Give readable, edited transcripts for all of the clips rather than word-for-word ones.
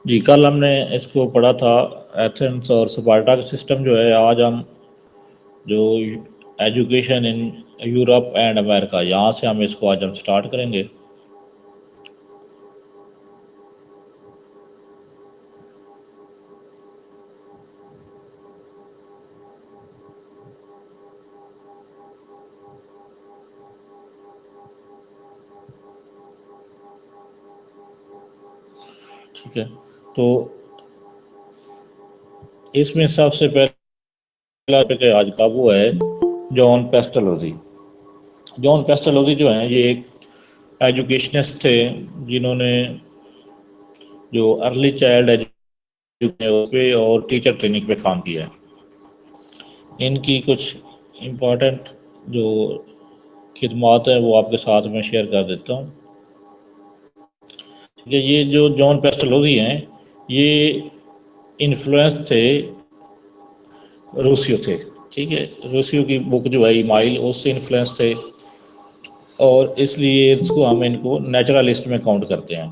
जी, कल हमने इसको पढ़ा था एथेंस और स्पार्टा का सिस्टम जो है। आज हम जो education in Europe and America, यहाँ से हम इसको आज हम स्टार्ट करेंगे। ठीक है, तो इसमें सबसे पहला टॉपिक आज का वो है जॉन पेस्टलोजी। जॉन पेस्टलोजी जो हैं ये एक एजुकेशनिस्ट थे जिन्होंने जो अर्ली चाइल्ड एजुकेशन पे और टीचर ट्रेनिंग पे काम किया है। इनकी कुछ इम्पोर्टेंट जो खिदमात है वो आपके साथ में शेयर कर देता हूँ। ठीक है, ये जो जॉन पेस्टलोजी हैं ये इन्फ्लुएंस थे रूसियो से। ठीक है, रूसियो की बुक जो है इमाइल उससे इन्फ्लुएंस थे और इसलिए इसको हम इनको नेचुरलिस्ट में काउंट करते हैं।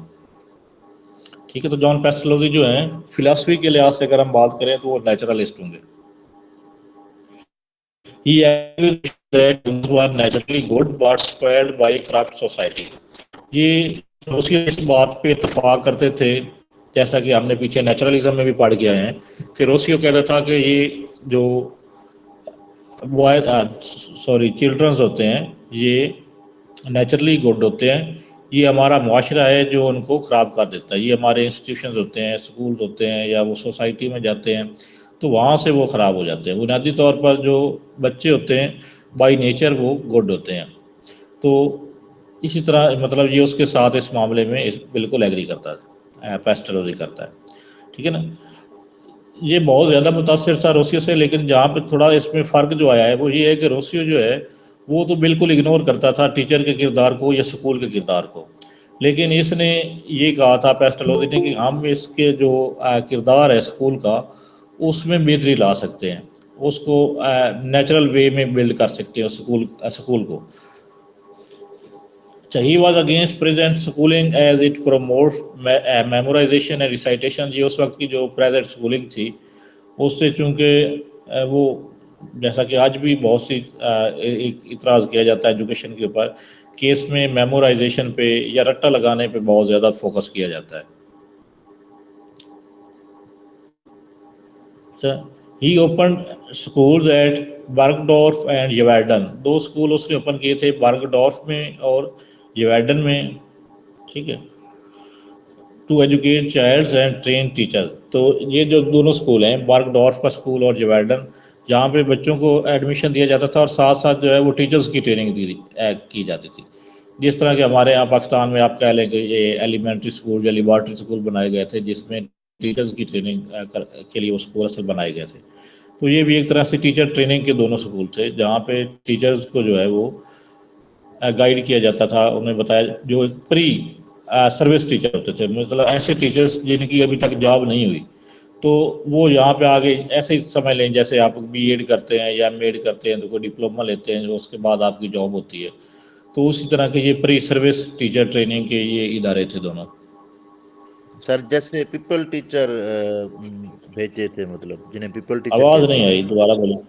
ठीक है, तो जॉन पेस्टलोजी जो हैं फिलॉसफी के लिहाज से अगर हम बात करें तो वो नेचुरलिस्ट होंगे। He argued that humans were naturally good but spoiled by corrupt society. ये रूसी इस बात पे इतफाक करते थे, जैसा कि हमने पीछे नेचुरलिज्म में भी पढ़ गया है कि रूसियो कहता था कि ये जो बॉय चिल्ड्रंस होते हैं ये नेचुरली गुड होते हैं, ये हमारा मुआशरा है जो उनको ख़राब कर देता है। ये हमारे इंस्टीट्यूशंस होते हैं, स्कूल होते हैं या वो सोसाइटी में जाते हैं तो वहाँ से वो ख़राब हो जाते हैं। बुनियादी तौर पर जो बच्चे होते हैं बाई नेचर वो गुड होते हैं। तो इसी तरह मतलब ये उसके साथ इस मामले में बिल्कुल एग्री करता है, पेस्टरोजी करता है। ठीक है ना, ये बहुत ज़्यादा मुतासिर था रूसियो से, लेकिन जहाँ पे थोड़ा इसमें फ़र्क जो आया है वो ये है कि रूसियो जो है वो तो बिल्कुल इग्नोर करता था टीचर के किरदार को या स्कूल के किरदार को, लेकिन इसने ये कहा था पेस्टलोजी ने कि हम इसके जो किरदार है स्कूल का उसमें बेहतरी ला सकते हैं, उसको नेचुरल वे में बिल्ड कर सकते हैं स्कूल को। So he was against present schooling as it promotes memorization and recitation। ये उस वक्त की जो प्रेजेंट स्कूलिंग थी उससे चूँकि वो जैसा कि आज भी बहुत सी एक इतराज़ किया जाता है एजुकेशन के ऊपर कि इसमें मेमोराइजेशन पे या रट्टा लगाने पे बहुत ज़्यादा फोकस किया जाता है। अच्छा, ही ओपन स्कूल्स एट बर्गडॉर्फ एंड येवर्डन। दो स्कूल उसने ओपन किए थे, बर्गडॉर्फ में और येवर्डन में। ठीक है, to educate childs and train teacher. तो ये जो दोनों स्कूल हैं बर्गडॉर्फ का स्कूल और जेवर्डन, जहाँ पे बच्चों को एडमिशन दिया जाता था और साथ साथ जो है वो टीचर्स की ट्रेनिंग की जाती थी। जिस तरह के हमारे यहाँ पाकिस्तान में आप कह लें कि ये एलिमेंट्री स्कूल या लिबॉर्ट्री स्कूल बनाए गए थे जिसमें टीचर्स की ट्रेनिंग के लिए वो स्कूल असल बनाए गए थे। तो ये भी एक तरह से टीचर ट्रेनिंग के दोनों स्कूल थे जहाँ पे टीचर्स को जो है वो गाइड किया जाता था, उन्हें बताया जो प्री सर्विस टीचर होते थे, मतलब ऐसे टीचर्स जिनकी अभी तक जॉब नहीं हुई तो वो यहाँ पे आगे ऐसे ही समझ लें जैसे आप बीएड करते हैं या एमएड करते हैं तो कोई डिप्लोमा लेते हैं जो उसके बाद आपकी जॉब होती है। तो उसी तरह के ये प्री सर्विस टीचर ट्रेनिंग के ये इदारे थे दोनों। सर जैसे पीपल टीचर भेजे थे, मतलब जिन्हें पीपल टीचर आवाज़ कहते नहीं हैं। आई, दोबारा बोलो।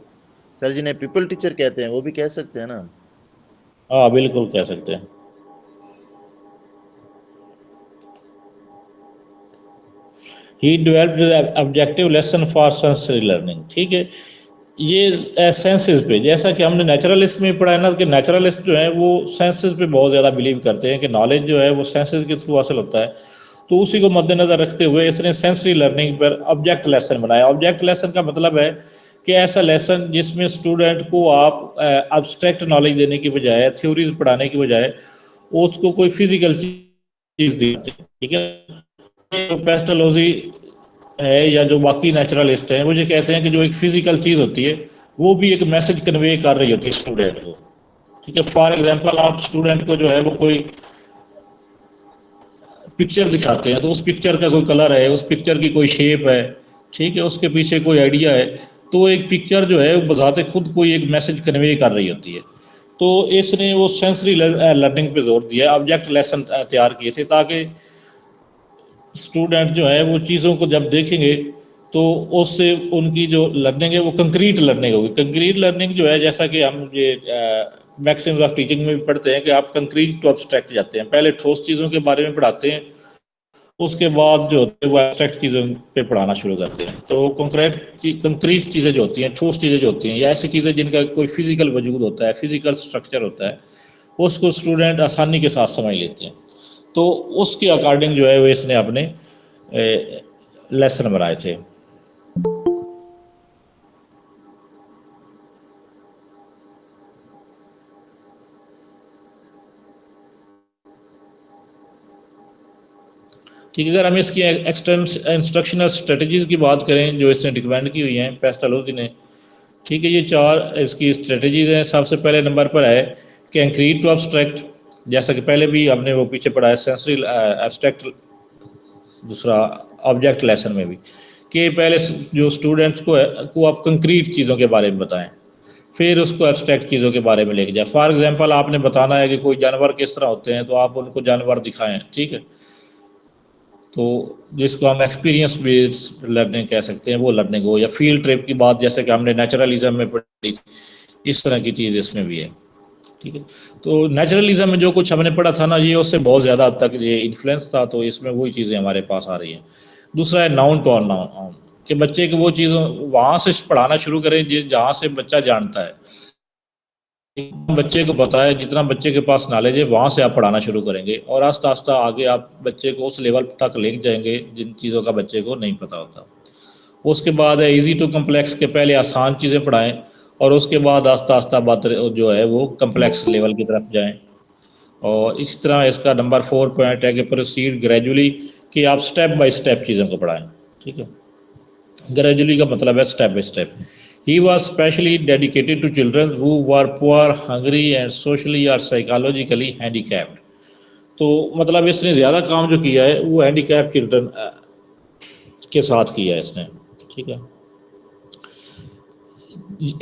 सर जिन्हें पीपल टीचर कहते हैं वो भी कह सकते हैं ना। हाँ बिल्कुल कह सकते हैं। He developed objective lesson for sensory learning. ठीक है, ये सेंसेस पे जैसा कि हमने नेचुरलिस्ट में पढ़ा है ना कि नेचुरलिस्ट जो है वो सेंसेस पे बहुत ज़्यादा बिलीव करते हैं कि नॉलेज जो है वो सेंसेस के थ्रू हासिल होता है। तो उसी को मद्देनज़र रखते हुए इसने सेंसरी लर्निंग पर ऑब्जेक्ट लेसन बनाया। ऑब्जेक्ट लेसन का मतलब है कि ऐसा लेसन जिसमें स्टूडेंट को आप एब्स्ट्रैक्ट नॉलेज देने की बजाय, थ्योरीज पढ़ाने की बजाय उसको कोई फिजिकल चीज़ दी जाती है। ठीक है, पेस्टोलॉजी है या जो बाकी नेचुरलिस्ट हैं वो ये कहते हैं कि जो एक फिजिकल चीज़ होती है वो भी एक मैसेज कन्वे कर रही होती है स्टूडेंट को। ठीक है, फॉर एग्जांपल आप स्टूडेंट को जो है वो कोई पिक्चर दिखाते हैं तो उस पिक्चर का कोई कलर है, उस पिक्चर की कोई शेप है, ठीक है, उसके पीछे कोई आइडिया है, तो एक पिक्चर जो है वो बजाते खुद कोई एक मैसेज कन्वे कर रही होती है। तो इसने वो सेंसरी लर्निंग पे जोर दिया, ऑब्जेक्ट लेसन तैयार किए थे ताकि स्टूडेंट जो है वो चीज़ों को जब देखेंगे तो उससे उनकी जो लर्निंग है वो कंक्रीट लर्निंग होगी। कंक्रीट लर्निंग जो है, जैसा कि हम ये मैक्सिमम ऑफ टीचिंग में भी पढ़ते हैं कि आप कंक्रीट टू एब्स्ट्रैक्ट जाते हैं, पहले ठोस चीज़ों के बारे में पढ़ाते हैं, उसके बाद जो होते हैं वो एब्स्ट्रैक्ट चीज़ों पे पढ़ाना शुरू करते हैं। तो कंक्रीट चीज़ें जो होती हैं, ठोस चीज़ें जो होती हैं, या ऐसी चीज़ें जिनका कोई फिजिकल वजूद होता है, फिजिकल स्ट्रक्चर होता है, उसको स्टूडेंट आसानी के साथ समझ लेते हैं। तो उसके अकॉर्डिंग जो है वो इसने अपने लेसन बनाए थे। ठीक है, अगर हम इसकी इंस्ट्रक्शनल स्ट्रेटजीज़ की बात करें जो इसने रिकमेंड की हुई हैं पेस्टालोजी ने, ठीक है, ये 4 इसकी स्ट्रेटजीज़ हैं। सबसे पहले नंबर पर है कंक्रीट टू एब्स्ट्रैक्ट, जैसा कि पहले भी हमने वो पीछे पढ़ा है सेंसरी एब्स्ट्रैक्ट, दूसरा ऑब्जेक्ट लेसन में भी, कि पहले जो स्टूडेंट्स को आप कंक्रीट चीज़ों के बारे में बताएं, फिर उसको एब्स्ट्रैक्ट चीज़ों के बारे में लेके जाए। फॉर एग्जांपल आपने बताना है कि कोई जानवर किस तरह होते हैं, तो आप उनको जानवर दिखाएं, ठीक है। तो जिसको हम एक्सपीरियंस बेस्ड लर्निंग कह सकते हैं, वो लर्निंग हो, या फील्ड ट्रिप की बात जैसे कि हमने नेचुरलिज्म में पढ़ी, इस तरह की चीज़ इसमें भी है। ठीक है, तो नेचुरलिज्म में जो कुछ हमने पढ़ा था ना, ये उससे बहुत ज़्यादा हद तक ये इन्फ्लुएंस था, तो इसमें वही चीज़ें हमारे पास आ रही हैं। दूसरा है नाउन टू अननाउन, कि बच्चे को वो चीज़ वहाँ से पढ़ाना शुरू करें जहाँ से बच्चा जानता है। बच्चे को पता है, जितना बच्चे के पास नॉलेज है वहाँ से आप पढ़ाना शुरू करेंगे, और आस्ता आस्ता आगे आप बच्चे को उस लेवल तक लेके जाएंगे जिन चीज़ों का बच्चे को नहीं पता होता। उसके बाद है इजी टू कम्प्लेक्स, के पहले आसान चीज़ें पढ़ाएं, और उसके बाद आस्ता आस्ता बात जो है वो कम्प्लेक्स लेवल की तरफ जाएं। और इसी तरह इसका नंबर 4 पॉइंट है कि प्रोसीड ग्रेजुअली, कि आप स्टेप बाय स्टेप चीज़ों को पढ़ाएं। ठीक है, ग्रेजुअली का मतलब है step by step. He was specially dedicated to children who were poor, hungry and socially और साइकोलॉजिकली हैंडीकैप्ड। तो मतलब इसने ज़्यादा काम जो किया है वो हैंडीकैप चिल्ड्रन के साथ किया है इसने। ठीक है,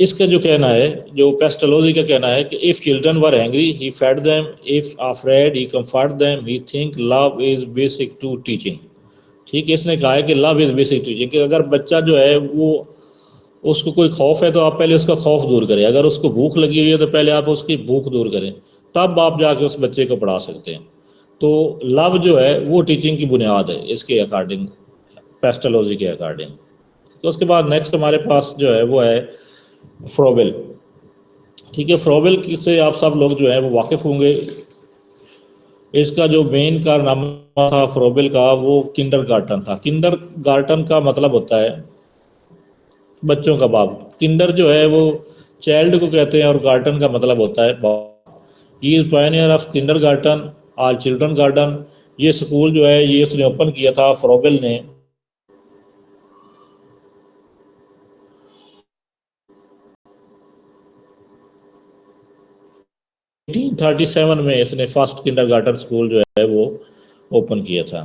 इसका जो कहना है, जो पेस्टोलॉजी का कहना है कि if children were angry he fed them, if afraid he comfort them, he think love is basic to teaching. ठीक है, इसने कहा है कि लव इज़ बेसिक टीचिंग, कि अगर बच्चा जो है वो उसको कोई खौफ है तो आप पहले उसका खौफ दूर करें, अगर उसको भूख लगी हुई है तो पहले आप उसकी भूख दूर करें, तब आप जाके उस बच्चे को पढ़ा सकते हैं। तो लव जो है वो टीचिंग की बुनियाद है इसके अकॉर्डिंग, पेस्टोलॉजी के अकॉर्डिंग। तो उसके बाद नेक्स्ट हमारे पास जो है वो है फ्रोबेल। ठीक है, फ्रोबेल से आप सब लोग जो है वो वाकिफ़ होंगे। इसका जो मेन कारनामा था फ्रोबेल का, वो किंडर गार्टन था। किंडर गार्टन का मतलब होता है बच्चों का बाप। किंडर जो है वो चाइल्ड को कहते हैं, और गार्टन का मतलब होता है बाप। He is pioneer of kindergarten or children garden. ये स्कूल जो है ये उसने ओपन किया था फ्रोबेल ने 1837 में। इसने फर्स्ट किंडर गार्टन स्कूल जो है वो ओपन किया था।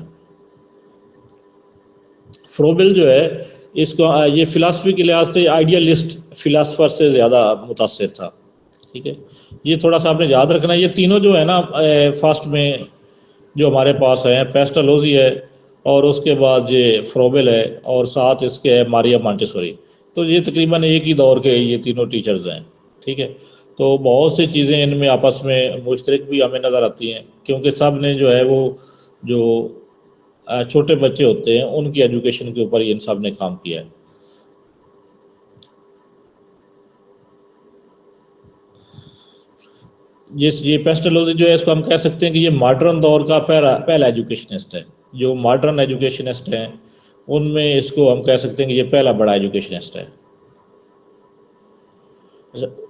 फ्रोबेल जो है इसको ये फिलासफी के लिहाज से आइडियलिस्ट फिलासफर से ज़्यादा मुतासर था। ठीक है, ये थोड़ा सा आपने याद रखना। ये तीनों जो है ना, फर्स्ट में जो हमारे पास है पेस्टोलॉजी है, और उसके बाद ये फ्रोबेल है, और साथ इसके है मारिया मॉन्टेसोरी। तो ये तकरीबन एक ही दौर के ये तीनों टीचर्स हैं। ठीक है, तो बहुत सी चीज़ें इनमें आपस में मुश्तरक भी हमें नज़र आती हैं, क्योंकि सब ने जो है वो जो छोटे बच्चे होते हैं उनकी एजुकेशन के ऊपर इन सब ने काम किया है। ये पेस्टोलॉजी जो है इसको हम कह सकते हैं कि ये मॉडर्न दौर का पहला पहला एजुकेशनिस्ट है। जो मॉडर्न एजुकेशनिस्ट हैं उनमें इसको हम कह सकते हैं कि ये पहला बड़ा एजुकेशनिस्ट है।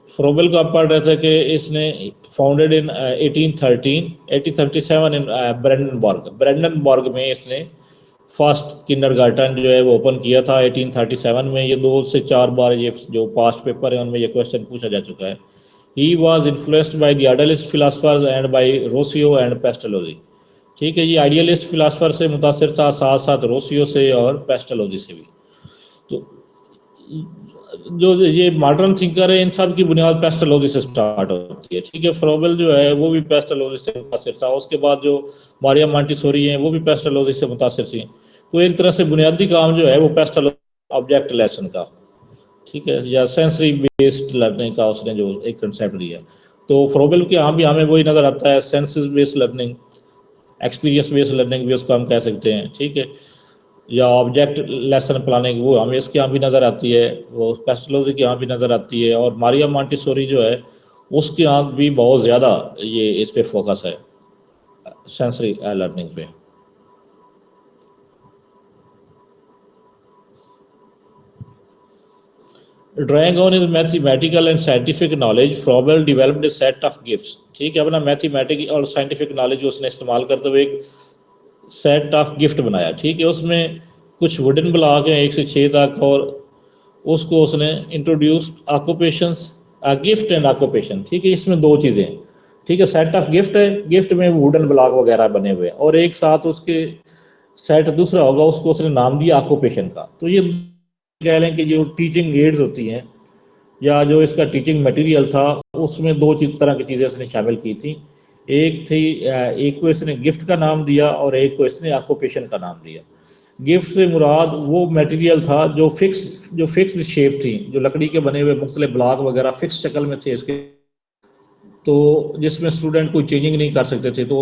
फ्रोबेल को आप पढ़ रहे थे कि इसने फाउंडेड इन 1837 इन ब्रेंडनबर्ग में इसने फर्स्ट किंडरगार्टन जो है वो ओपन किया था 1837 में। ये 2 से 4 बार ये जो पास्ट पेपर है उनमें ये क्वेश्चन पूछा जा चुका है। He was influenced by the idealist philosophers and by Rousseau and Pestalozzi. ठीक है, ये आइडियलिस्ट फिलासफर से मुतासर था, साथ साथ रोसियो से और पेस्टोलॉजी से भी। तो जो ये मॉडर्न थिंकर है इन सब की बुनियाद पेस्टोलॉजी से स्टार्ट होती है, ठीक है। फ्रोबेल जो है वो भी पेस्टोलॉजी से मुतासिर था, उसके बाद जो मारिया मॉन्टेसोरी हैं वो भी पेस्टोलॉजी से मुतासिर थी। तो एक तरह से बुनियादी काम जो है वो पेस्टोलॉजी ऑब्जेक्ट लेसन का, ठीक है, या सेंसरी बेस्ड लर्निंग का उसने जो एक कंसेप्ट दिया। तो फ्रोबेल के यहाँ भी हमें वही नज़र आता है, senses based learning, experience based learning भी उसको हम कह सकते हैं, ठीक है, या ऑब्जेक्ट लेसन प्लानिंग वो हमें इसके यहाँ भी नज़र आती है, वो पेस्टोलॉजी के यहाँ भी नज़र आती है। और मारिया मॉन्टेसोरी जो है उसके यहाँ भी बहुत ज़्यादा ये इस पे फोकस है, सेंसरी लर्निंग पे। Drawing on is mathematical and scientific knowledge, Froebel developed A set of gifts, ठीक है, अपना मैथमेटिक और साइंटिफिक नॉलेज उसने इस्तेमाल करते हुए एक सेट ऑफ गिफ्ट बनाया, ठीक है। उसमें कुछ वुडन ब्लॉक हैं 1 से 6 तक, और उसको उसने introduce occupations, gift and occupation, ठीक है। इसमें दो चीज़ें हैं, ठीक है, सेट ऑफ गिफ्ट है, गिफ्ट में वुडन ब्लॉक वगैरह बने हुए हैं, और एक साथ उसके सेट दूसरा होगा, उसको उसने नाम दिया ऑक्यूपेशन का। तो ये कह लें कि जो टीचिंग एड्स होती हैं या जो इसका टीचिंग मटेरियल था उसमें दो तरह की चीज़ें इसने शामिल की थी। एक थी एक को इसने गिफ्ट का नाम दिया और एक को इसने ऑक्यूपेशन का नाम दिया। गिफ्ट से मुराद वो मटेरियल था जो फिक्स्ड शेप थी, जो लकड़ी के बने हुए मुख्तलिफ ब्लॉक वगैरह फिक्स शक्ल में थे इसके, तो जिसमें स्टूडेंट कोई चेंजिंग नहीं कर सकते थे, तो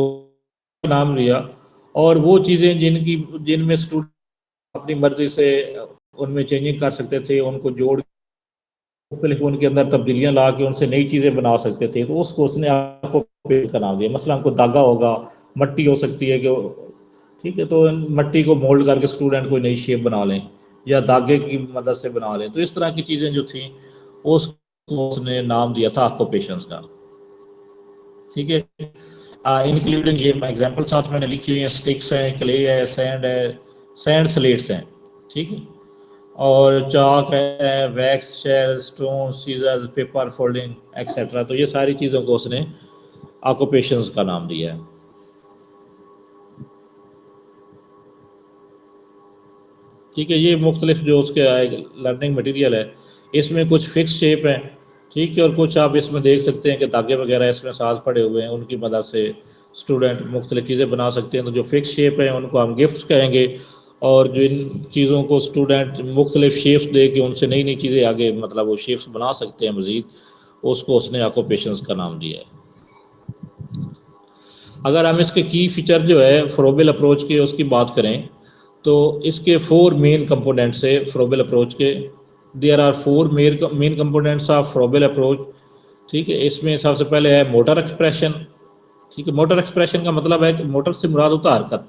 नाम लिया। और वो चीज़ें जिनमें स्टूडेंट अपनी मर्जी से उनमें चेंजिंग कर सकते थे, उनको जोड़ मुख्तलिफ उनके अंदर तब्दीलियाँ ला के उनसे नई चीज़ें बना सकते थे, तो उसको उसने आपको पेज का नाम दिया। मसलन हमको धागा होगा, मट्टी हो सकती है कि, ठीक है, तो मट्टी को मोल्ड करके स्टूडेंट कोई नई शेप बना लें या धागे की मदद से बना लें, तो इस तरह की चीज़ें जो थी उसको उसने नाम दिया था ऑक्यूपेशंस का, ठीक है। इंक्लूडिंग ये एग्जाम्पल साथ मैंने लिखी हुई है, स्टिक्स हैं, क्ले है, सैंड स्लेट्स हैं, ठीक है, और चाक है, wax, shell, stone, scissors, paper folding etcetera. तो ये सारी चीज़ों को उसने ऑक्यूपेशंस का नाम दिया है, ठीक है। ये मुख्तलिफ जो उसके लर्निंग मटेरियल है, इसमें कुछ फिक्स शेप हैं, ठीक है, और कुछ आप इसमें देख सकते हैं कि धागे वगैरह इसमें साथ पड़े हुए हैं, उनकी मदद से स्टूडेंट मुख्तलिफ चीज़ें बना सकते हैं। तो जो फिक्स शेप है उनको हम गिफ्ट्स कहेंगे, और जिन चीज़ों को स्टूडेंट मुख्तलिफ शेप्स दे के उनसे नई नई चीज़ें आगे मतलब वो शेप्स बना सकते हैं मज़ीद, उसको उसने ऑक्यूपेशंस का नाम दिया है। अगर हम इसके की फीचर जो है फ्रोबेल अप्रोच के उसकी बात करें, तो इसके 4 मेन कंपोनेंट्स है फ्रोबेल अप्रोच के। There are 4 main components of Froebel approach, ठीक है। इसमें सबसे पहले है मोटर एक्सप्रेशन, ठीक है। मोटर एक्सप्रेशन का मतलब है कि मोटर से मुराद होता है हरकत,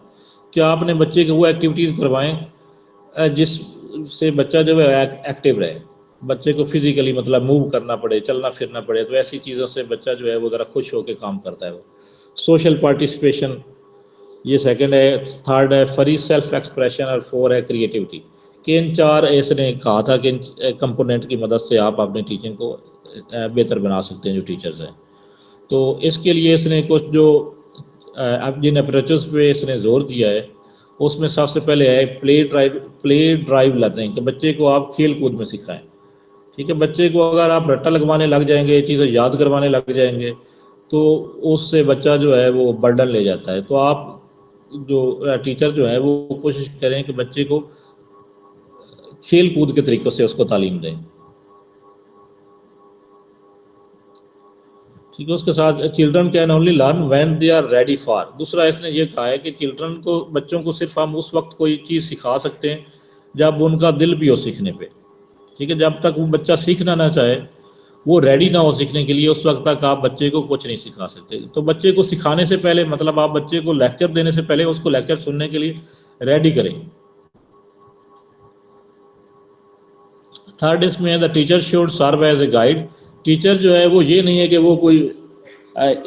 कि आपने बच्चे को वो एक्टिविटीज़ करवाएं जिससे बच्चा जो है एक्टिव रहे, बच्चे को फिजिकली मतलब मूव करना पड़े, चलना फिरना पड़े, तो ऐसी चीज़ों से बच्चा जो है वो ज़रा खुश होकर काम करता है। वो सोशल पार्टिसिपेशन, ये सेकंड है। थर्ड है फ्री सेल्फ एक्सप्रेशन, और 4 है क्रिएटिविटी। कि इन 4 इसने कहा था कि इन कंपोनेंट की मदद से आप अपनी टीचिंग को बेहतर बना सकते हैं जो टीचर्स हैं। तो इसके लिए इसने कुछ जो अब जिन अप्रोचेस पे इसने जोर दिया है, उसमें सबसे पहले है प्ले ड्राइव लर्निंग, कि बच्चे को आप खेल कूद में सिखाएं, ठीक है। बच्चे को अगर आप रट्टा लगवाने लग जाएंगे, चीज़ें याद करवाने लग जाएंगे, तो उससे बच्चा जो है वो बर्डन ले जाता है। तो आप जो टीचर जो है वो कोशिश करें कि बच्चे को खेल कूद के तरीक़ों से उसको तालीम दें, ठीक है। उसके साथ children can only learn when they are ready for, दूसरा इसने ये कहा है कि चिल्ड्रन को, बच्चों को सिर्फ हम उस वक्त कोई चीज़ सिखा सकते हैं जब उनका दिल भी हो सीखने पे, ठीक है। जब तक वो बच्चा सीखना ना चाहे, वो रेडी ना हो सीखने के लिए, उस वक्त तक आप बच्चे को कुछ नहीं सिखा सकते। तो बच्चे को सिखाने से पहले मतलब आप बच्चे को लेक्चर देने से पहले उसको लेक्चर सुनने के लिए रेडी करें। थर्ड इसमें है the teacher should serve as a guide, teacher जो है वो ये नहीं है कि वो कोई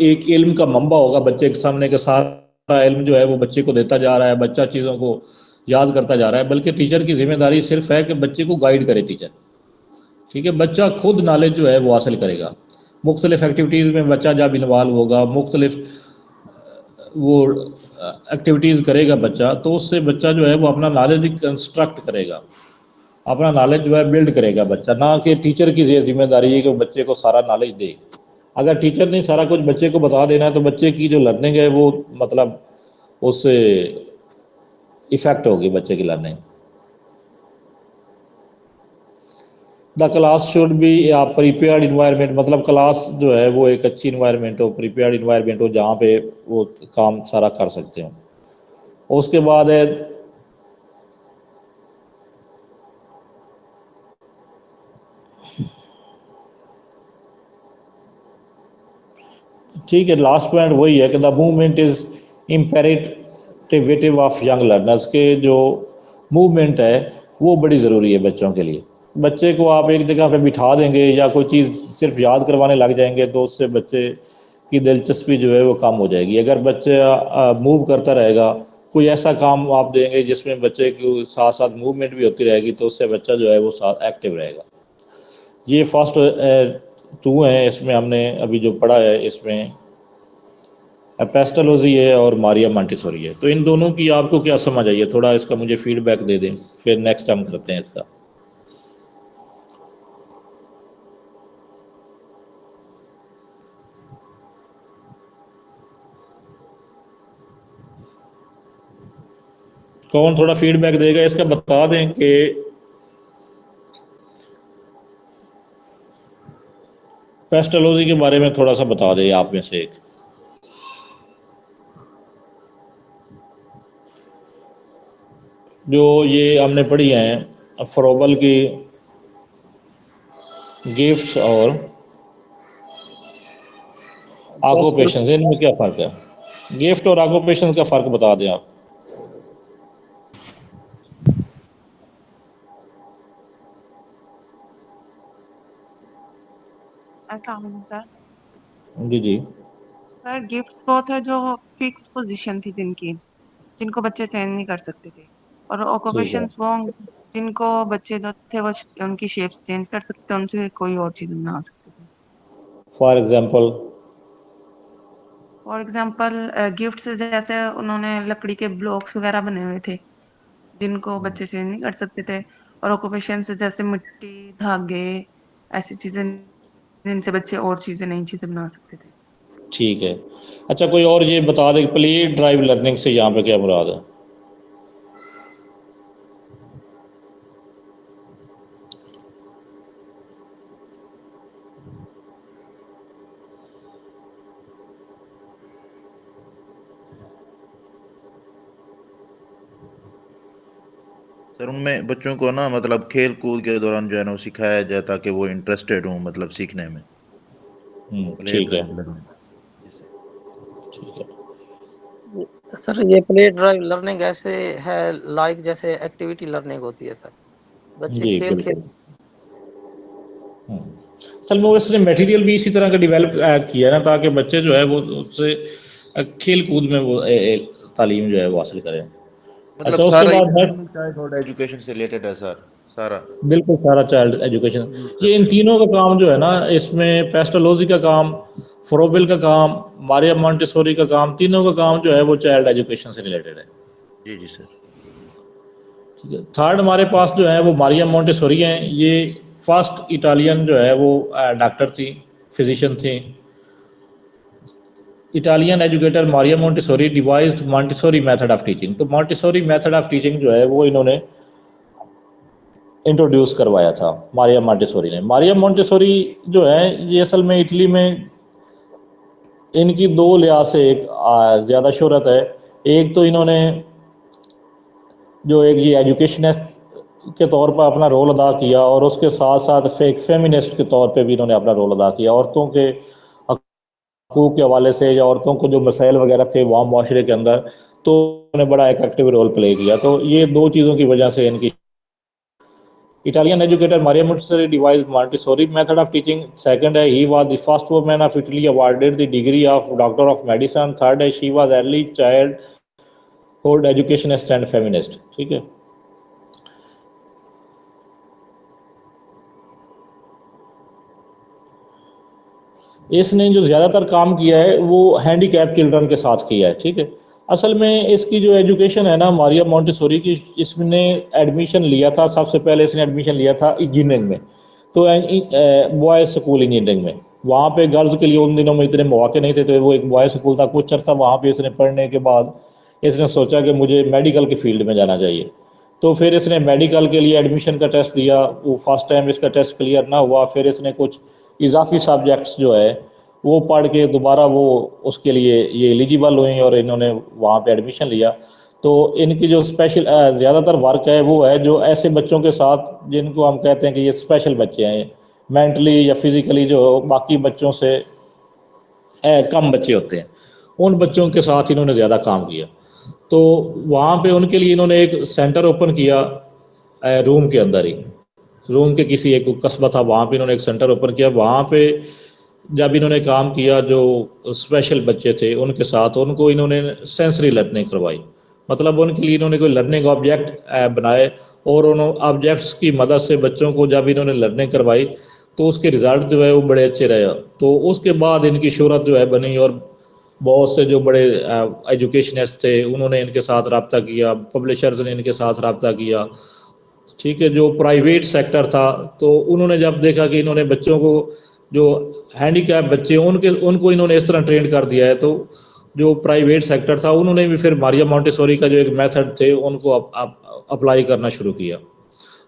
एक इल्म का मंबा होगा बच्चे के सामने, के सारा इल्म जो है वो बच्चे को देता जा रहा है, बच्चा चीज़ों को याद करता जा रहा है, बल्कि टीचर की जिम्मेदारी सिर्फ है कि बच्चे को गाइड करे टीचर, ठीक है। बच्चा खुद नॉलेज जो है वो हासिल करेगा, मुख्तलिफ एक्टिविटीज़ में बच्चा जब इन्वॉल्व होगा, मुख्तलिफ वो एक्टिविटीज़ करेगा बच्चा, तो उससे बच्चा जो है वो अपना नॉलेज कंस्ट्रक्ट करेगा, अपना नॉलेज जो है बिल्ड करेगा बच्चा, ना कि टीचर की ये जिम्मेदारी है कि वो बच्चे को सारा नॉलेज दे। अगर टीचर ने सारा कुछ बच्चे को बता देना है तो बच्चे की जो लर्निंग है वो मतलब उससे इफेक्ट होगी बच्चे की learning. The class should be या प्रिपेयर्ड इन्वायरमेंट, मतलब क्लास जो है वो एक अच्छी इन्वायरमेंट हो, प्रिपेयर्ड इन्वायरमेंट हो जहाँ पे वो काम सारा कर सकते हो। उसके बाद है ठीक है, लास्ट पॉइंट वही है कि the movement is imperative of young learners के जो मूवमेंट है वो बड़ी ज़रूरी है बच्चों के लिए। बच्चे को आप एक जगह पे बिठा देंगे या कोई चीज़ सिर्फ याद करवाने लग जाएंगे तो उससे बच्चे की दिलचस्पी जो है वो कम हो जाएगी। अगर बच्चा मूव करता रहेगा, कोई ऐसा काम आप देंगे जिसमें बच्चे के साथ साथ मूवमेंट भी होती रहेगी तो उससे बच्चा जो है वो साथ एक्टिव रहेगा। ये फर्स्ट टू हैं, इसमें हमने अभी जो पढ़ा है इसमें पेस्टलोजी है और मारिया मॉन्टेसोरी है। तो इन दोनों की आपको क्या समझ आई है, थोड़ा इसका मुझे फीडबैक दे दें, फिर नेक्स्ट हम करते हैं इसका। कौन थोड़ा फीडबैक देगा इसका, बता दें कि पेस्टलोजी के बारे में थोड़ा सा बता दें आप में से एक। जो ये हमने पढ़ी हैं फ्रोबल की गिफ्ट्स और ऑक्यूपेशन, इनमें क्या फ़र्क है? गिफ्ट और ऑक्यूपेशन का फ़र्क बता दें आप। अस्सलाम वालेकुम सर। जी जी। सर गिफ्ट्स वो थे जो फिक्स पोजीशन थी जिनको बच्चे चेंज नहीं कर सकते थे, और ठीक है। ऑक्यूपेशंस वो जिनको बच्चे जो थे वो उनकी शेप्स चेंज कर सकते, उनसे कोई और चीज बना सकते थे। For example. For example gifts जैसे उन्होंने लकड़ी के ब्लॉक्स वगैरह बने हुए थे जिनको बच्चे चेंज नहीं कर सकते थे, और ऑक्यूपेशंस जैसे मिट्टी, धागे, ऐसी चीजें जिनसे बच्चे और चीजें, नई चीजें बना सकते थे। ठीक है। अच्छा, कोई और ये बता दें प्ले ड्राइव लर्निंग से यहाँ पे क्या मुराद है? सर उनमें बच्चों को ना मतलब खेल कूद के दौरान जो है ना वो सिखाया जाए ताकि वो इंटरेस्टेड हो मतलब सीखने में। प्ले ठीक है। Drive learning. जी सर। ठीक है। सर ये प्ले ड्राइव लर्निंग ऐसे है, लाइक जैसे एक्टिविटी लर्निंग होती है सर, बच्चे जी खेल खेल। बिल्कुल। असल में वो इसने मटेरियल भी इसी तरह का डेवलप किया है ना ताकि बच्चे जो है वो उससे खेल कूद में वो तालीम जो है वो हासिल करें। मतलब अच्छा, उसके सारा बाद ये नेक्स्ट। अर्ली चाइल्डहुड एजुकेशन से रिलेटेड है सर, सारा बिल्कुल सारा चाइल्ड एजुकेशन। यूज ये इन करते हैं। तीनों का काम जो है ना, इसमें पेस्टोलॉजी का काम, फ्रोबेल का काम, मारिया मॉन्टेसोरी का काम, तीनों का काम जो है वो चाइल्ड एजुकेशन से रिलेटेड है। जी जी सर। ठीक है। थर्ड हमारे पास जो है वो मारिया मोंटेसोरी हैं। ये फर्स्ट इटालियन जो है वो डॉक्टर थी, फिजिशियन थी। Italian educator Maria Montessori devised Montessori method of teaching. तो मॉन्टेसोरी मेथड ऑफ टीचिंग जो है वो इन्होंने इंट्रोड्यूस करवाया था मारिया मोंटेसोरी ने। मारिया मोंटेसोरी जो है ये असल में इटली में इनकी दो लिहाज से एक ज़्यादा शोहरत है। एक तो इन्होंने जो एक ये एजुकेशनिस्ट के तौर पर अपना रोल अदा किया और उसके साथ साथ एक फेमिनिस्ट के तौर पे भी इन्होंने अपना रोल अदा किया। औरतों के हकूक़ के हवाले से या औरतों को जो मसाइल वगैरह थे वहाँ माशरे के अंदर, तो उन्होंने बड़ा एक एक्टिव रोल प्ले किया। तो ये दो चीज़ों की वजह से इनकी Italian educator Maria Montessori devise Montessori method of teaching. Second है he was the first woman of Italy awarded the degree of doctor of medicine. Third है she was early childhood educationist and feminist. ठीक है। इसने जो ज़्यादातर काम किया है वो हैंडीकैप चिल्ड्रन के साथ किया है। ठीक है। असल में इसकी जो एजुकेशन है ना मारिया मोंटेसोरी की, इसने एडमिशन लिया था, सबसे पहले इसने एडमिशन लिया था इंजीनियरिंग में, तो बॉयज़ स्कूल इंजीनियरिंग में। वहाँ पे गर्ल्स के लिए उन दिनों में इतने मौके नहीं थे, तो वो एक बॉयज़ स्कूल था। कुछ अर्सा वहाँ पे इसने पढ़ने के बाद इसने सोचा कि मुझे मेडिकल की फील्ड में जाना चाहिए, तो फिर इसने मेडिकल के लिए एडमिशन का टेस्ट दिया। वो फर्स्ट टाइम इसका टेस्ट क्लियर ना हुआ, फिर इसने कुछ इजाफी सब्जेक्ट्स जो है वो पढ़ के दोबारा वो उसके लिए ये एलिजिबल हुई और इन्होंने वहाँ पे एडमिशन लिया। तो इनकी जो स्पेशल ज़्यादातर वर्क है वो है जो ऐसे बच्चों के साथ जिनको हम कहते हैं कि ये स्पेशल बच्चे हैं, मेंटली या फिज़िकली जो बाकी बच्चों से कम बच्चे होते हैं, उन बच्चों के साथ इन्होंने ज़्यादा काम किया। तो वहाँ पे उनके लिए इन्होंने एक सेंटर ओपन किया रूम के अंदर ही, रूम के किसी एक कस्बा था, वहाँ पे इन्होंने एक सेंटर ओपन किया। वहाँ पे जब इन्होंने काम किया जो स्पेशल बच्चे थे उनके साथ, उनको इन्होंने सेंसरी लर्निंग करवाई, मतलब उनके लिए इन्होंने कोई लर्निंग ऑब्जेक्ट बनाए और उन ऑब्जेक्ट्स की मदद से बच्चों को जब इन्होंने लर्निंग करवाई तो उसके रिज़ल्ट जो है वो बड़े अच्छे रहे। तो उसके बाद इनकी शोहरत जो है बनी और बहुत से जो बड़े एजुकेशनिस्ट थे उन्होंने इनके साथ रब्ता किया, पब्लिशर्स ने इनके साथ रब्ता किया, ठीक है। जो प्राइवेट सेक्टर था तो उन्होंने जब देखा कि इन्होंने बच्चों को जो हैंडीकैप बच्चे उनके उनको इन्होंने इस तरह ट्रेन कर दिया है, तो जो प्राइवेट सेक्टर था उन्होंने भी फिर मारिया मोंटेसोरी का जो एक मेथड थे उनको अप्लाई करना शुरू किया।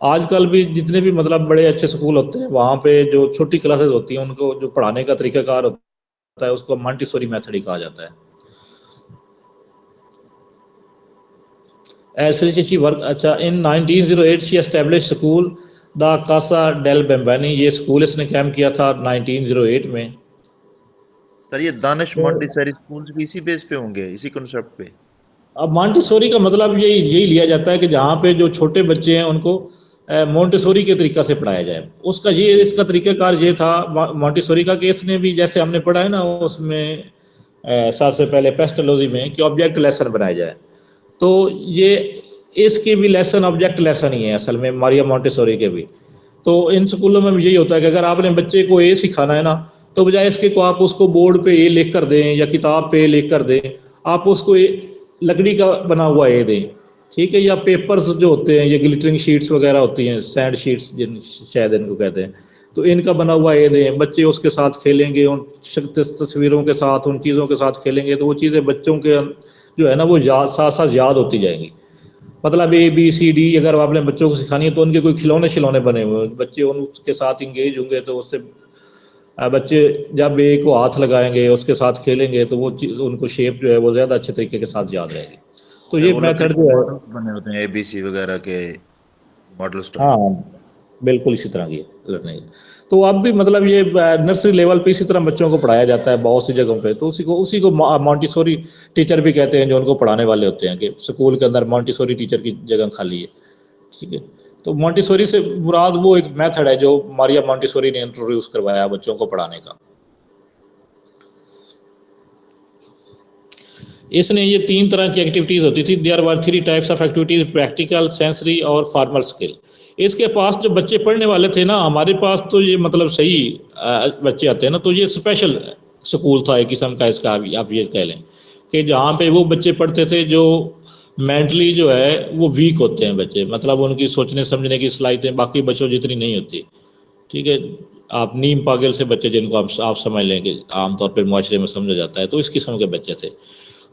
आजकल भी जितने भी मतलब बड़े अच्छे स्कूल होते हैं वहाँ पे जो छोटी क्लासेस होती हैं उनको जो पढ़ाने का तरीकाकार होता है उसको मोंटेसोरी मेथड ही कहा जाता है। As she worked, अच्छा, in 1908 she established school the Casa Del Bambini, ये स्कूल इसने कैम किया था 1908 में। सर ये दानिश तो मॉन्टेसरी स्कूल्स भी इसी बेस पे होंगे, इसी कॉन्सेप्ट पे? अब मॉन्टेसोरी का मतलब यही यही लिया जाता है कि जहाँ पे जो छोटे बच्चे हैं उनको मॉन्टेसोरी के तरीका से पढ़ाया जाए। उसका ये इसका तरीक़ाकार ये था मॉन्टेसोरी का कि इसने भी जैसे हमने पढ़ा है ना उसमें सबसे पहले पेस्टोलॉजी में कि ऑब्जेक्ट लेसन बनाया जाए, तो ये इसके भी लेसन ऑब्जेक्ट लेसन ही है असल में मारिया मोंटेसोरी के भी। तो इन स्कूलों में भी यही होता है कि अगर आपने बच्चे को ए सिखाना है ना, तो बजाय इसके को आप उसको बोर्ड पे ए लिख कर दें या किताब पे लिख कर दें, आप उसको लकड़ी का बना हुआ ए दें, ठीक है, या पेपर्स जो होते हैं ये ग्लिटरिंग शीट्स वगैरह होती हैं, सैंड शीट्स जिन शायद इनको कहते हैं, तो इनका बना हुआ ए दें। बच्चे उसके साथ खेलेंगे, उन तस्वीरों के साथ उन चीज़ों के साथ खेलेंगे, तो वो चीज़ें बच्चों के जो है ना वो याद साथ साथ याद होती जाएंगी। मतलब ए बी सी डी अगर आपने बच्चों को सिखानी है तो उनके कोई खिलौने खिलौने बने हुए बच्चे उनके साथ इंगेज होंगे, तो उससे बच्चे जब ए को हाथ लगाएंगे उसके साथ खेलेंगे तो वो चीज़ उनको शेप जो है वो ज़्यादा अच्छे तरीके के साथ याद रहेगी। तो सर ये वो लकड़ी मेथड के जो है, मॉडल्स बने होते हैं एबीसी वगैरह के मॉडल स्टोन। हाँ बिल्कुल इसी तरह की लर्निंग। तो अब भी मतलब ये नर्सरी लेवल पे इसी तरह बच्चों को पढ़ाया जाता है बहुत सी जगहों पे। तो उसी को मॉन्टेसोरी टीचर भी कहते हैं जो उनको पढ़ाने वाले होते हैं, कि स्कूल के अंदर मॉन्टेसोरी टीचर की जगह खाली है, ठीक है। तो मॉन्टेसोरी से मुराद वो एक मेथड है जो मारिया मॉन्टेसोरी ने इंट्रोड्यूस करवाया बच्चों को पढ़ाने का। इसने ये 3 तरह की एक्टिविटीज़ होती थी। There were 3 types of activities, practical, sensory और फॉर्मल स्किल। इसके पास जो बच्चे पढ़ने वाले थे ना, हमारे पास तो ये मतलब सही बच्चे आते हैं ना, तो ये स्पेशल स्कूल था एक किस्म का इसका, आप ये कह लें कि जहाँ पे वो बच्चे पढ़ते थे जो मेंटली जो है वो वीक होते हैं बच्चे, मतलब उनकी सोचने समझने की सलाहियतें बाकी बच्चों जितनी नहीं होती, ठीक है। आप नीम पागल से बच्चे जिनको आप समझ लें कि आमतौर पर मुआशरे में समझा जाता है, तो इस किस्म के बच्चे थे।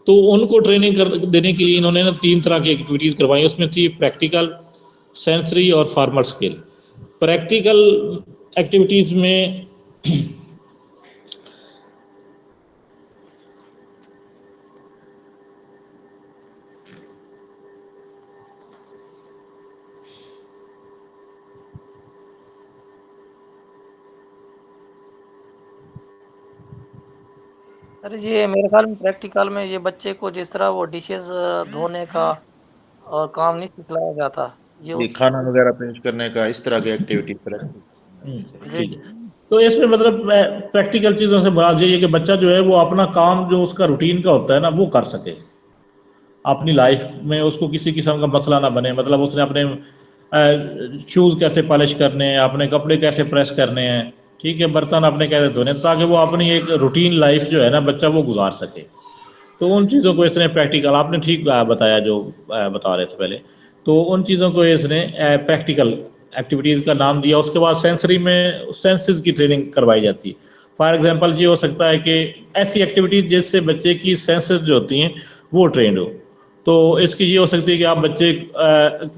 तो उनको ट्रेनिंग देने के लिए इन्होंने ना 3 तरह की एक्टिविटीज़ करवाई। उसमें थी प्रैक्टिकल, सेंसरी और फॉर्मल स्किल। प्रैक्टिकल एक्टिविटीज़ में सर ये मेरे ख्याल में प्रैक्टिकल में ये बच्चे को जिस तरह वो डिशेस धोने का और काम नहीं सिखलाया जाता, ये ये उस खाना वगैरह पेश करने का इस तरह की एक्टिविटी प्रैक्टिस। जी ठीक है। तो इसमें मतलब प्रैक्टिकल चीज़ों से मुराद यही है कि बच्चा जो है वो अपना काम जो उसका रूटीन का होता है ना वो कर सके अपनी लाइफ में, उसको किसी किस्म का मसला ना बने। मतलब उसने अपने शूज़ कैसे पॉलिश करने हैं, अपने कपड़े कैसे प्रेस करने हैं, ठीक है, बर्तन अपने कैसे धोने, ताकि वो अपनी एक रूटीन लाइफ जो है ना बच्चा वो गुजार सके। तो उन चीज़ों को इसने प्रैक्टिकल, आपने ठीक बताया जो बता रहे थे पहले, तो उन चीज़ों को इसने प्रैक्टिकल एक्टिविटीज़ का नाम दिया। उसके बाद सेंसरी में सेंसेस की ट्रेनिंग करवाई जाती है। फॉर एग्जांपल ये हो सकता है कि ऐसी एक्टिविटीज़ जिससे बच्चे की सेंसेस जो होती हैं वो ट्रेंड हो। तो इसकी ये हो सकती है कि आप बच्चे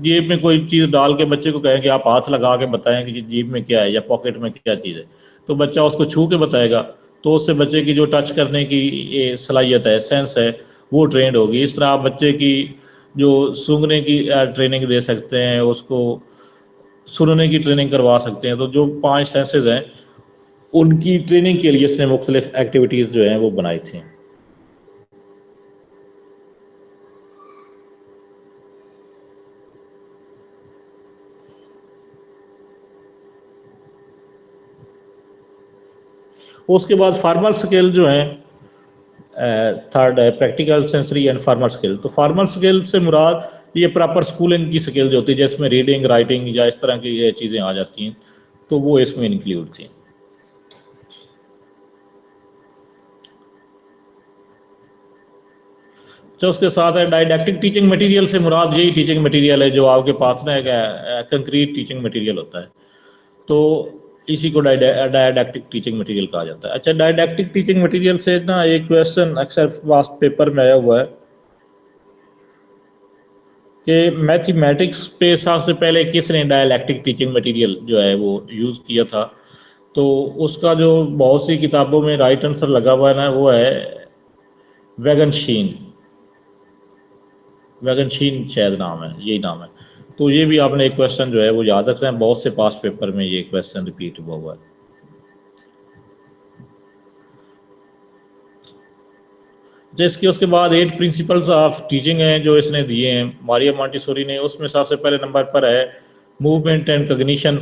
जेब में कोई चीज़ डाल के बच्चे को कहें कि आप हाथ लगा के बताएं कि जेब में क्या है या पॉकेट में क्या चीज़ है, तो बच्चा उसको छू के बताएगा। तो उससे बच्चे की जो टच करने की ये सलाहियत है, सेंस है, वो ट्रेंड होगी। इस तरह आप बच्चे की जो सूंघने की ट्रेनिंग दे सकते हैं, उसको सुनने की ट्रेनिंग करवा सकते हैं। तो जो 5 सेंसेस हैं उनकी ट्रेनिंग के लिए इसने मुख्तलिफ एक्टिविटीज़ जो हैं वो बनाई थी। उसके बाद फार्मल स्किल जो हैं, थर्ड है practical, sensory and formal skill. तो फार्मल स्किल से मुराद ये प्रॉपर स्कूलिंग की स्किल जो होती है, जिसमें रीडिंग, राइटिंग या इस तरह की ये चीज़ें आ जाती हैं, तो वो इसमें इंक्लूड थी। तो उसके साथ है डायडैक्टिक टीचिंग मटेरियल से मुराद यही टीचिंग मटेरियल है जो आपके पास ना एक कंक्रीट टीचिंग मटेरियल होता है, तो इसी को डायडैक्टिक टीचिंग मटेरियल कहा जाता है। अच्छा, डायडैक्टिक टीचिंग मटेरियल से ना एक क्वेश्चन अक्सर पास्ट पेपर में आया हुआ है कि मैथमेटिक्स पे सबसे पहले किसने डायलैक्टिक टीचिंग मटेरियल जो है वो यूज़ किया था। तो उसका जो बहुत सी किताबों में राइट आंसर लगा हुआ है ना, वो है वैगनशीन। वैगनशीन शायद नाम है, यही नाम है। तो ये भी आपने एक क्वेश्चन जो है वो याद रखना है, बहुत से पास्ट पेपर में ये क्वेश्चन रिपीट हुआ है। जिसके उसके बाद 8 प्रिंसिपल्स ऑफ टीचिंग हैं जो इसने दिए हैं मारिया मॉन्टेसोरी ने। उसमें सबसे पहले नंबर पर है मूवमेंट एंड कग्निशन,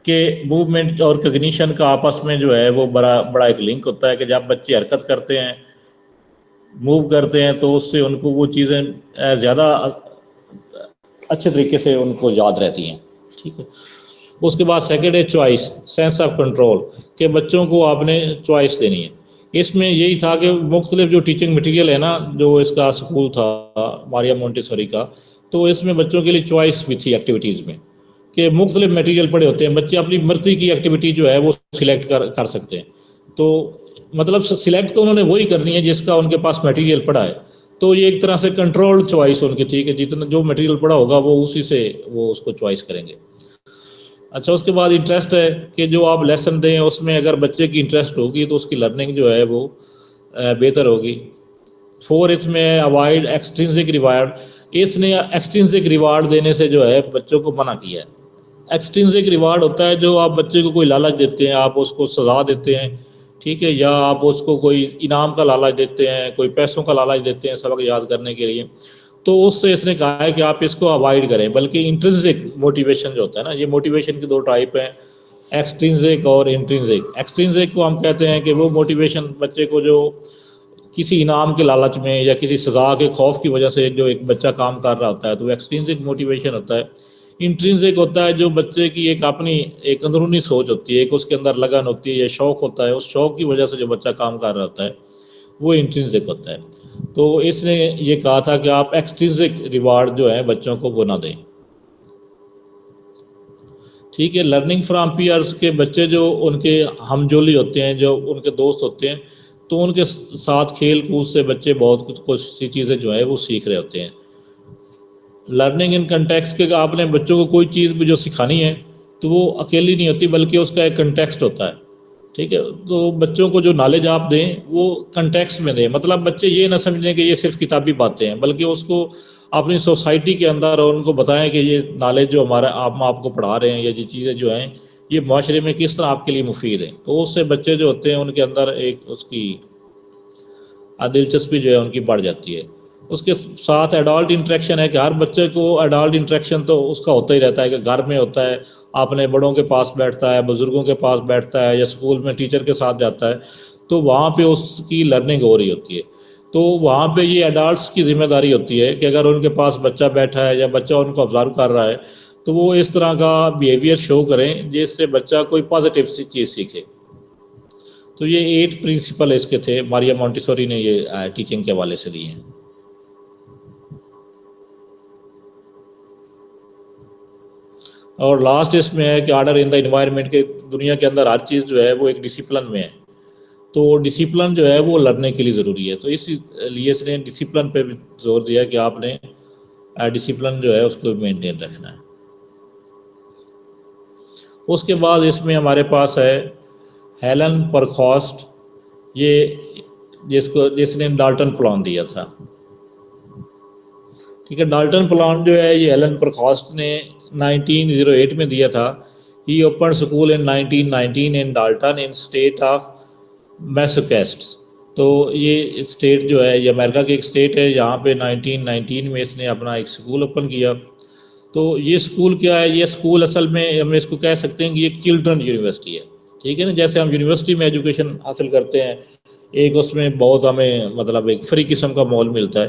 के मूवमेंट और कग्निशन का आपस में जो है वो बड़ा बड़ा एक लिंक होता है कि जब बच्चे हरकत करते हैं, मूव करते हैं, तो उससे उनको वो चीज़ें ज़्यादा अच्छे तरीके से उनको याद रहती हैं। ठीक है। उसके बाद सेकंड है चॉइस, सेंस ऑफ कंट्रोल, के बच्चों को आपने चॉइस देनी है। इसमें यही था कि मुख्तलिफ जो टीचिंग मटेरियल है ना, जो इसका स्कूल था मारिया मोंटेसोरी का, तो इसमें बच्चों के लिए चॉइस भी थी एक्टिविटीज़ में, कि मुख्तलिफ मटेरियल पड़े होते हैं, बच्चे अपनी मर्जी की एक्टिविटी जो है वो सिलेक्ट कर सकते हैं। तो मतलब सिलेक्ट तो उन्होंने वही करनी है जिसका उनके पास मटेरियल पड़ा है। तो ये एक तरह से कंट्रोल्ड चॉइस उनकी थी कि जितना जो मटेरियल पड़ा होगा वो उसी से वो उसको चॉइस करेंगे। अच्छा, उसके बाद इंटरेस्ट है कि जो आप लेसन दें उसमें अगर बच्चे की इंटरेस्ट होगी तो उसकी लर्निंग जो है वो बेहतर होगी। 4 इसमें अवॉइड एक्सट्रिंसिक रिवार्ड, इसने एक्सट्रिंसिक रिवार्ड देने से जो है बच्चों को मना किया है। एक्सट्रिंसिक रिवार्ड होता है जो आप बच्चे को कोई लालच देते हैं, आप उसको सजा देते हैं, ठीक है, या आप उसको कोई इनाम का लालच देते हैं, कोई पैसों का लालच देते हैं सबक याद करने के लिए, तो उससे इसने कहा है कि आप इसको अवॉइड करें। बल्कि इंट्रिंसिक मोटिवेशन जो होता है ना, ये मोटिवेशन की 2 टाइप हैं, एक्सट्रिंसिक और इंट्रिंसिक। एक्सट्रिंसिक को हम कहते हैं कि वो मोटिवेशन बच्चे को जो किसी इनाम के लालच में या किसी सज़ा के खौफ की वजह से जो एक बच्चा काम कर रहा होता है, तो वो एक्सट्रिंसिक मोटिवेशन होता है। इंट्रिंसिक होता है जो बच्चे की एक अपनी एक अंदरूनी सोच होती है, एक उसके अंदर लगन होती है या शौक़ होता है, उस शौक़ की वजह से जो बच्चा काम कर रहा होता है वो इंट्रिंसिक होता है। तो इसने ये कहा था कि आप एक्सट्रिंसिक रिवार्ड जो है बच्चों को वो ना दें। ठीक है। लर्निंग फ्रॉम पीयर्स, के बच्चे जो उनके हमजोली होते हैं, जो उनके दोस्त होते हैं, तो उनके साथ खेल कूद से बच्चे बहुत कुछ सी चीज़ें जो है वो सीख रहे होते हैं। लर्निंग इन कंटेक्स्ट के, आपने बच्चों को कोई चीज़ भी जो सिखानी है तो वो अकेली नहीं होती बल्कि उसका एक कंटेक्स्ट होता है। ठीक है। तो बच्चों को जो नॉलेज आप दें वो कंटेक्स्ट में दें, मतलब बच्चे ये ना समझें कि ये सिर्फ किताबी बातें हैं, बल्कि उसको अपनी सोसाइटी के अंदर और उनको बताएं कि ये नॉलेज जो हमारा आप आपको पढ़ा रहे हैं या ये चीज़ें जो हैं ये माशरे में किस तरह आपके लिए मुफीद हैं। तो उससे बच्चे जो होते हैं उनके अंदर एक उसकी दिलचस्पी जो है उनकी बढ़ जाती है। उसके साथ एडल्ट इंटरेक्शन है कि हर बच्चे को एडल्ट इंटरेक्शन तो उसका होता ही रहता है, कि घर में होता है, अपने बड़ों के पास बैठता है, बुज़ुर्गों के पास बैठता है, या स्कूल में टीचर के साथ जाता है, तो वहाँ पे उसकी लर्निंग हो रही होती है। तो वहाँ पे ये एडल्ट्स की जिम्मेदारी होती है कि अगर उनके पास बच्चा बैठा है या बच्चा उनको ऑब्जर्व कर रहा है तो वो इस तरह का बिहेवियर शो करें जिससे बच्चा कोई पॉजिटिव सी चीज़ सीखे। तो ये 8 प्रिंसिपल इसके थे, मारिया मोंटेसोरी ने ये टीचिंग के हवाले से दिए हैं। और लास्ट इसमें है कि ऑर्डर इन द इन्वायरमेंट के दुनिया के अंदर हर चीज़ जो है वो एक डिसिप्लिन में है, तो डिसिप्लिन जो है वो लड़ने के लिए ज़रूरी है। तो इसलिए इसने डिसिप्लिन पे भी जोर दिया कि आपने डिसिप्लिन जो है उसको मेंटेन रखना है। उसके बाद इसमें हमारे पास है हेलन परखॉस्ट, ये जिसने डाल्टन प्लान दिया था। ठीक है, डाल्टन प्लान जो है ये हेलन परखॉस्ट ने 1908 में दिया था। He open school in 1919 in Dalton in state of Massachusetts. तो ये स्टेट जो है ये अमेरिका की एक स्टेट है, यहाँ पे 1919 में इसने अपना एक स्कूल ओपन किया। तो ये स्कूल क्या है, ये स्कूल असल में हम इसको कह सकते हैं कि एक चिल्ड्रन यूनिवर्सिटी है। ठीक है ना, जैसे हम यूनिवर्सिटी में एजुकेशन हासिल करते हैं, एक उसमें बहुत हमें मतलब एक फ्री किस्म का माहौल मिलता है,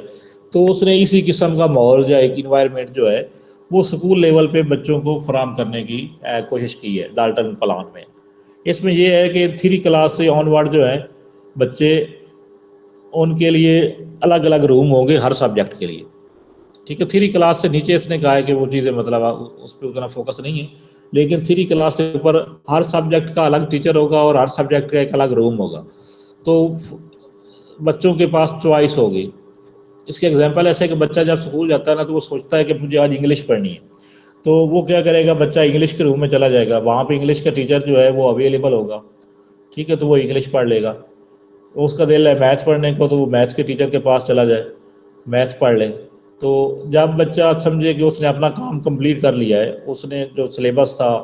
तो उसने इसी किस्म का माहौल या एक इन्वायरमेंट जो है वो स्कूल लेवल पे बच्चों को फराम करने की कोशिश की है डाल्टन प्लान में। इसमें यह है कि 3 क्लास से ऑनवर्ड जो है बच्चे, उनके लिए अलग अलग रूम होंगे हर सब्जेक्ट के लिए। ठीक है, 3 क्लास से नीचे इसने कहा है कि वो चीज़ें मतलब उस पर उतना फोकस नहीं है, लेकिन 3 क्लास से ऊपर हर सब्जेक्ट का अलग टीचर होगा और हर सब्जेक्ट का एक अलग रूम होगा, तो बच्चों के पास चॉइस होगी। इसके एग्जांपल ऐसे है कि बच्चा जब स्कूल जाता है ना तो वो सोचता है कि मुझे आज इंग्लिश पढ़नी है, तो वो क्या करेगा, बच्चा इंग्लिश के रूम में चला जाएगा, वहाँ पे इंग्लिश का टीचर जो है वो अवेलेबल होगा। ठीक है, तो वो इंग्लिश पढ़ लेगा। उसका दिल है मैथ्स पढ़ने को, तो वो मैथ्स के टीचर के पास चला जाए, मैथ्स पढ़ ले। तो जब बच्चा समझे कि उसने अपना काम कंप्लीट कर लिया है, उसने जो सिलेबस था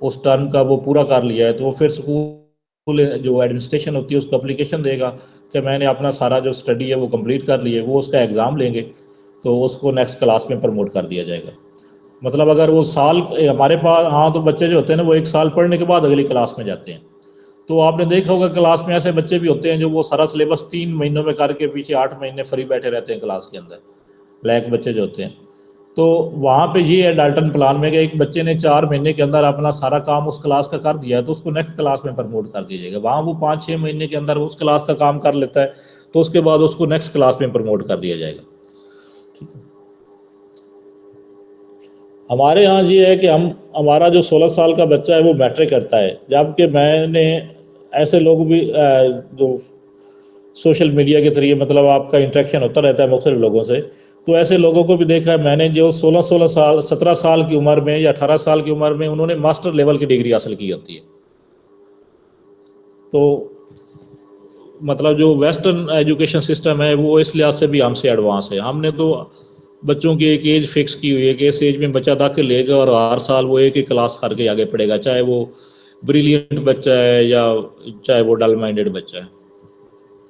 उस टर्म का वो पूरा कर लिया है, तो वो फिर स्कूल जो एडमिनिस्ट्रेशन होती है उसको एप्लीकेशन देगा कि मैंने अपना सारा जो स्टडी है वो कंप्लीट कर ली है। वो उसका एग्ज़ाम लेंगे तो उसको नेक्स्ट क्लास में प्रमोट कर दिया जाएगा। मतलब अगर वो साल हमारे पास, हाँ, तो बच्चे जो होते हैं ना वो 1 साल पढ़ने के बाद अगली क्लास में जाते हैं। तो आपने देखा होगा क्लास में ऐसे बच्चे भी होते हैं जो वो सारा सिलेबस 3 महीनों में करके पीछे 8 महीने फ्री बैठे रहते हैं क्लास के अंदर, ब्लैक बच्चे जो होते हैं। तो वहाँ पे ये है डाल्टन प्लान में कि एक बच्चे ने 4 महीने के अंदर अपना सारा काम उस क्लास का कर दिया है तो उसको नेक्स्ट क्लास में प्रमोट कर दिया जाएगा। वहाँ वो 5-6 महीने के अंदर उस क्लास का काम कर लेता है तो उसके बाद उसको नेक्स्ट क्लास में प्रमोट कर दिया जाएगा। ठीक है, हमारे यहाँ ये है कि हमारा जो 16 साल का बच्चा है वो मैट्रिक करता है, जबकि मैंने ऐसे लोग भी जो सोशल मीडिया के जरिए मतलब आपका इंटरेक्शन होता रहता है मुख्तलिफ लोगों से, तो ऐसे लोगों को भी देखा है मैंने जो 16 साल 17 साल की उम्र में या 18 साल की उम्र में उन्होंने मास्टर लेवल की डिग्री हासिल की होती है। तो मतलब जो वेस्टर्न एजुकेशन सिस्टम है वो इस लिहाज से भी हमसे एडवांस है। हमने तो बच्चों की एक एज फिक्स की हुई है कि इस एज में बच्चा दाखिल लेगा और हर साल वो एक ही क्लास करके आगे पढ़ेगा, चाहे वो ब्रिलियंट बच्चा है या चाहे वो डल माइंडेड बच्चा है।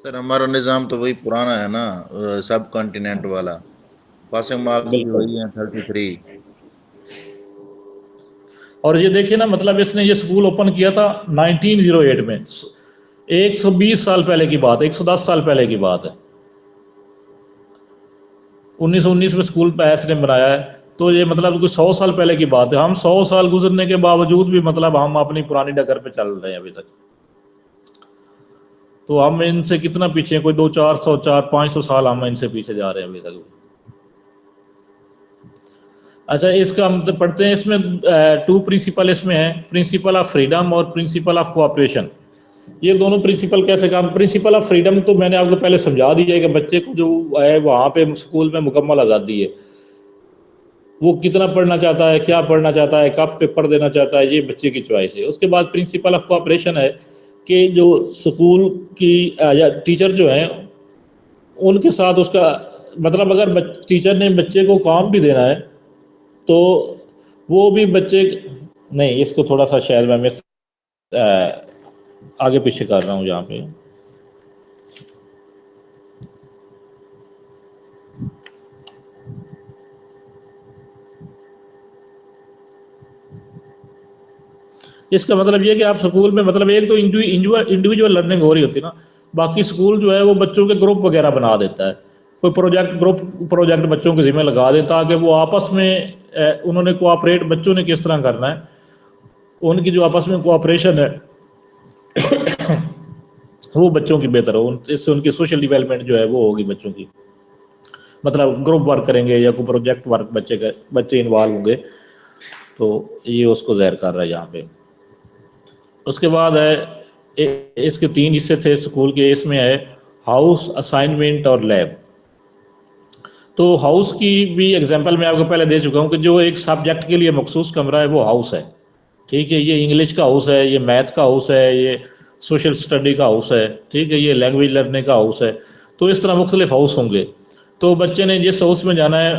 सर हमारा निज़ाम तो वही पुराना है ना, सब कॉन्टिनेंट वाला। पासिंग मार्क्स भी बिल्कुल। वही हैं 33। और ये देखिए ना, मतलब इसने ये स्कूल ओपन किया था 1908 में, 120 साल पहले की बात है, 110 साल पहले की बात है। 1919 में स्कूल पैस ने बनाया है, तो ये मतलब कुछ 100 साल पहले की बात है। हम 100 साल गुजरने के बावजूद भी मतलब हम अपनी पुरानी डगर पे चल रहे हैं अभी तक। तो हम इनसे कितना पीछे हैं, कोई 200-400-500 साल हम इनसे पीछे जा रहे हैं अभी तक। अच्छा, इसका हम तो पढ़ते हैं, इसमें 2 प्रिंसिपल इसमें है, प्रिंसिपल ऑफ फ्रीडम और प्रिंसिपल ऑफ कोऑपरेशन। ये दोनों प्रिंसिपल कैसे काम, प्रिंसिपल ऑफ फ्रीडम तो मैंने आपको पहले समझा दिया है कि बच्चे को जो है वहाँ पे स्कूल में मुकम्मल आज़ादी है, वो कितना पढ़ना चाहता है, क्या पढ़ना चाहता है, कब पेपर देना चाहता है, ये बच्चे की चॉइस है। उसके बाद प्रिंसिपल ऑफ कोऑपरेशन है कि जो स्कूल की या टीचर जो है उनके साथ उसका मतलब अगर टीचर ने बच्चे को काम भी देना है तो वो भी बच्चे, नहीं इसको थोड़ा सा शायद मैं मिस आगे पीछे कर रहा हूँ यहाँ पे। इसका मतलब ये कि आप स्कूल में मतलब एक तो इंडिविजुअल लर्निंग हो रही होती है ना, बाकी स्कूल जो है वो बच्चों के ग्रुप वगैरह बना देता है, कोई प्रोजेक्ट बच्चों के जिम्मे लगा दें ताकि वो आपस में उन्होंने कोऑपरेट, बच्चों ने किस तरह करना है, उनकी जो आपस में कोऑपरेशन है वो बच्चों की बेहतर हो, इससे उनकी सोशल डेवलपमेंट जो है वो होगी बच्चों की, मतलब ग्रुप वर्क करेंगे या कोई प्रोजेक्ट वर्क बच्चे इन्वॉल्व होंगे, तो ये उसको ज़ाहिर कर रहा है यहाँ पे। उसके बाद है इसके 3 हिस्से थे स्कूल के, इसमें है हाउस, असाइनमेंट और लैब। तो हाउस की भी एग्जांपल मैं आपको पहले दे चुका हूँ कि जो एक सब्जेक्ट के लिए मखसूस कमरा है वो हाउस है, ठीक है। ये इंग्लिश का हाउस है, ये मैथ का हाउस है, ये सोशल स्टडी का हाउस है, ठीक है, ये लैंग्वेज लर्निंग का हाउस है। तो इस तरह मुख्तलिफ हाउस होंगे। तो बच्चे ने जिस हाउस में जाना है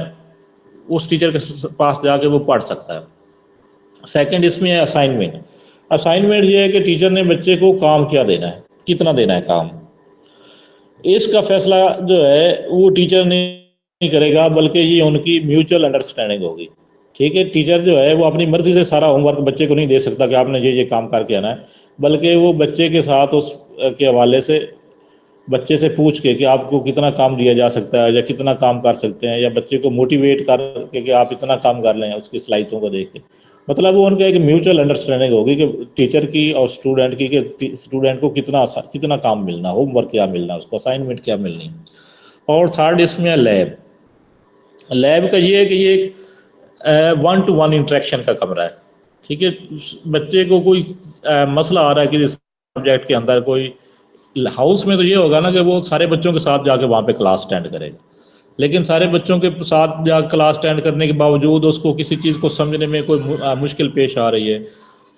उस टीचर के पास जाके वो पढ़ सकता है। सेकंड इसमें है असाइनमेंट। असाइनमेंट ये है कि टीचर ने बच्चे को काम क्या देना है, कितना देना है काम, इसका फैसला जो है वो टीचर नहीं करेगा, बल्कि ये उनकी म्यूचुअल अंडरस्टैंडिंग होगी, ठीक है। टीचर जो है वो अपनी मर्जी से सारा होमवर्क बच्चे को नहीं दे सकता कि आपने ये काम करके आना है, बल्कि वो बच्चे के साथ उस के हवाले से बच्चे से पूछ के कि आपको कितना काम दिया जा सकता है या कितना काम कर सकते हैं, या बच्चे को मोटिवेट करके कि आप इतना काम कर लें उसकी सलाहियतों को देख के। मतलब वो उनका एक म्यूचुअल अंडरस्टैंडिंग होगी कि टीचर की और स्टूडेंट की, कि स्टूडेंट को कितना काम मिलना, होमवर्क क्या मिलना, उसको असाइनमेंट क्या मिलनी। और थर्ड इसमें है लैब। लैब का ये है कि ये एक 1-to-1 इंटरेक्शन का कमरा है, ठीक है। बच्चे को कोई मसला आ रहा है किसी सब्जेक्ट के अंदर, कोई हाउस में तो ये होगा ना कि वो सारे बच्चों के साथ जाके वहाँ पे क्लास अटेंड करेगा, लेकिन सारे बच्चों के साथ जा क्लास अटेंड करने के बावजूद उसको किसी चीज़ को समझने में कोई मुश्किल पेश आ रही है,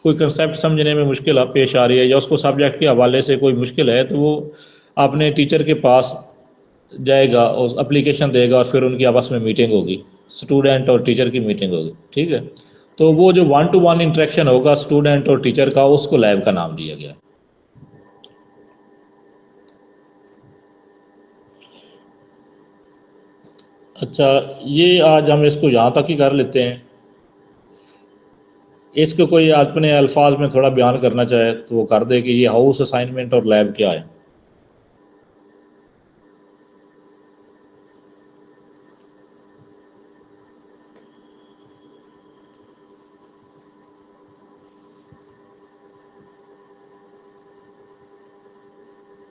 कोई कंसेप्ट समझने में मुश्किल पेश आ रही है, या उसको सब्जेक्ट के हवाले से कोई मुश्किल है, तो वो अपने टीचर के पास जाएगा और एप्लीकेशन देगा और फिर उनकी आपस में मीटिंग होगी, स्टूडेंट और टीचर की मीटिंग होगी, ठीक है। तो वो जो 1-to-1 इंटरेक्शन होगा स्टूडेंट और टीचर का, उसको लैब का नाम दिया गया। अच्छा, ये आज हम इसको यहाँ तक ही कर लेते हैं। इसको कोई अपने अल्फाज में थोड़ा बयान करना चाहे तो वो कर दे कि ये हाउस, असाइनमेंट और लैब क्या है।